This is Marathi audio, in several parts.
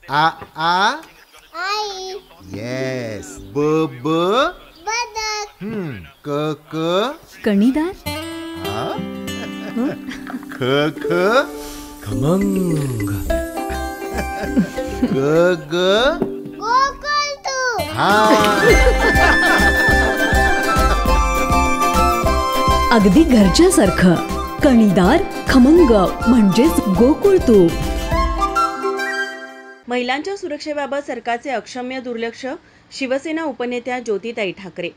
आ आ आई. येस. ब ब बदक. क क कणीदार. हा हं? ख ख खमंग. ग ग गोकुळ तू. हा. अगदी घरच्यासारखं. कणीदार खमंग म्हणजेच गोकुळ तूप. महिलांच्या सुरक्षेबाबत सरकारचे अक्षम्य दुर्लक्ष, शिवसेना उपनेत्या ज्योतिताई ठाकरे.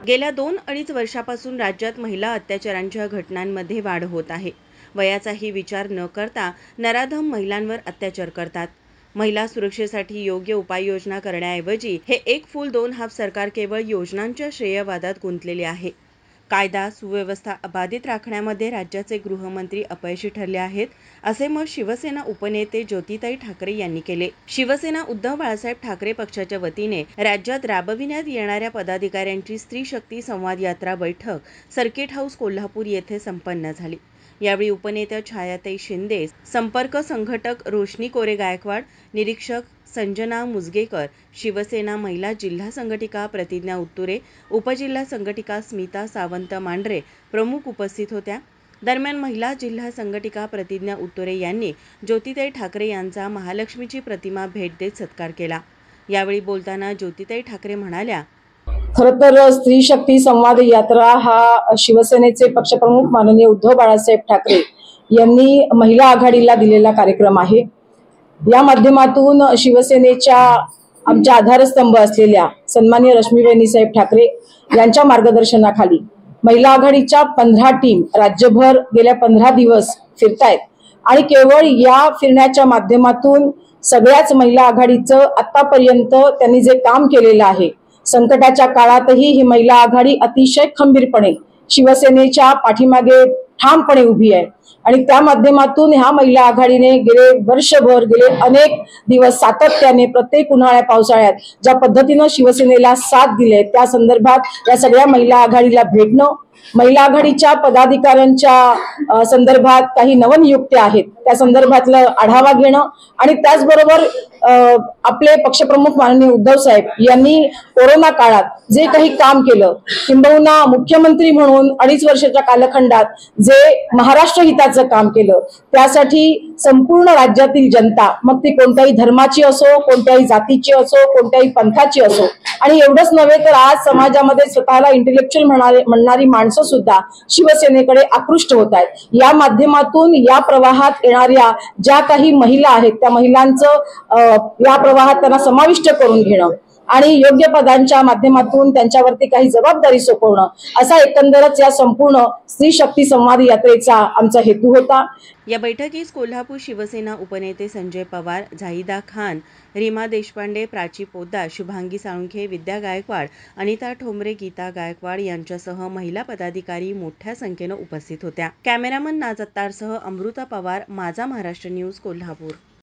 गेल्या 2-2.5 वर्षापासून राज्यात महिला अत्याचारांच्या घटनांमध्ये वाढ होत आहे. वयाचाही विचार न करता नराधम महिलांवर अत्याचार करतात. महिला सुरक्षेसाठी योग्य उपाययोजना करण्याऐवजी हे एक फूल दोन हात सरकार केवळ योजनांच्या श्रेयवादात गुंतलेले आहे. कायदा सुव्यवस्था अबाधित राखण्यामध्ये राज्याचे गृहमंत्री अपयशी ठरले आहेत, असे मत शिवसेना उपनेते ज्योतिताई ठाकरे यांनी केले. शिवसेना उद्धव बाळासाहेब ठाकरे पक्षाच्या वतीने राज्यात राबविण्यात येणाऱ्या पदाधिकाऱ्यांची स्त्री शक्ती संवाद यात्रा बैठक सर्किट हाऊस कोल्हापूर येथे संपन्न झाली. यावेळी उपनेत्या छायाताई शिंदे, संपर्क संघटक रोशनी कोरे गायकवाड, निरीक्षक संजना मुजगेकर, शिवसेना महिला जिल्हा संघटिका प्रतिज्ञा उत्तुरे, उपजिल्हा संघटिका स्मिता सावंत मांढरे प्रमुख उपस्थित होत्या. दरम्यान महिला जिल्हा संघटिका प्रतिज्ञा उत्तुरे यांनी ज्योतिताई ठाकरे यांचा महालक्ष्मीची प्रतिमा भेट देत सत्कार केला. यावेळी बोलताना ज्योतिताई ठाकरे म्हणाल्या, खरं तर स्त्री शक्ती संवाद यात्रा हा शिवसेनेचे पक्षप्रमुख माननीय उद्धव बाळासाहेब ठाकरे यांनी महिला आघाडीला दिलेला कार्यक्रम आहे. या माध्यमातून शिवसेनेच्या आमच्या आधारस्तंभ असलेल्या सन्माननीय रश्मीबेनी साहेब ठाकरे यांच्या मार्गदर्शनाखाली महिला आघाडीच्या 15 टीम राज्यभर गेल्या 15 दिवस फिरतायत आणि केवळ या फिरण्याच्या माध्यमातून सगळ्याच महिला आघाडीचं आतापर्यंत त्यांनी जे काम केलेलं आहे, संकटाच्या काळातही ही महिला आघाडी अतिशय खंबीरपणे शिवसेनेच्या पाठीमागे ठामपणे उभी आहे आणि त्या माध्यमातून ह्या महिला आघाडीने गेले वर्षभर गेले अनेक दिवस सातत्याने प्रत्येक उन्हाळ्या पावसाळ्यात ज्या पद्धतीनं शिवसेनेला साथ दिले, त्या संदर्भात या सगळ्या महिला आघाडीला भेटणं, महिला आघाडीच्या पदाधिकाऱ्यांच्या संदर्भात काही नवनियुक्त्या आहेत त्या संदर्भातला आढावा घेणं आणि त्याचबरोबर आपले पक्षप्रमुख माननीय उद्धव साहेब यांनी कोरोना काळात जे काही काम केलं, किंबहुना मुख्यमंत्री म्हणून 2.5 वर्षाच्या कालखंडात जे महाराष्ट्र हिताचं काम केलं, त्यासाठी संपूर्ण राज्यातील जनता, मग ती कोणत्याही धर्माची असो, कोणत्याही जातीची असो, कोणत्याही पंथाची असो, आणि एवढंच नव्हे तर आज समाजामध्ये स्वतःला इंटेलेक्च्युअल म्हणणारी माणसं सुद्धा शिवसेनेकडे आकृष्ट होत आहेत. या माध्यमातून या प्रवाहात येणाऱ्या ज्या काही महिला आहेत त्या महिलांचं या प्रवाहात त्यांना समाविष्ट करून घेणं आणि योग्य पदांच्या माध्यमातून त्यांच्यावरती काही जबाबदारी सोपवणं, असा एकंदरच या संपूर्ण स्त्री शक्ती संवाद यात्रेचा आमचा हेतू होता. या बैठकीस कोल्हापूर शिवसेना उपनेते संजय पवार, झाहिदा खान, रीमा देशपांडे, प्राची पोद्दार, शुभांगी साळुंखे, विद्या गायकवाड, अनिता ठोंबरे, गीता गायकवाड यांच्यासह महिला पदाधिकारी मोठ्या संख्येनं उपस्थित होत्या. कॅमेरामन नाज अत्तारसह अमृता पवार, माझा महाराष्ट्र न्यूज, कोल्हापूर.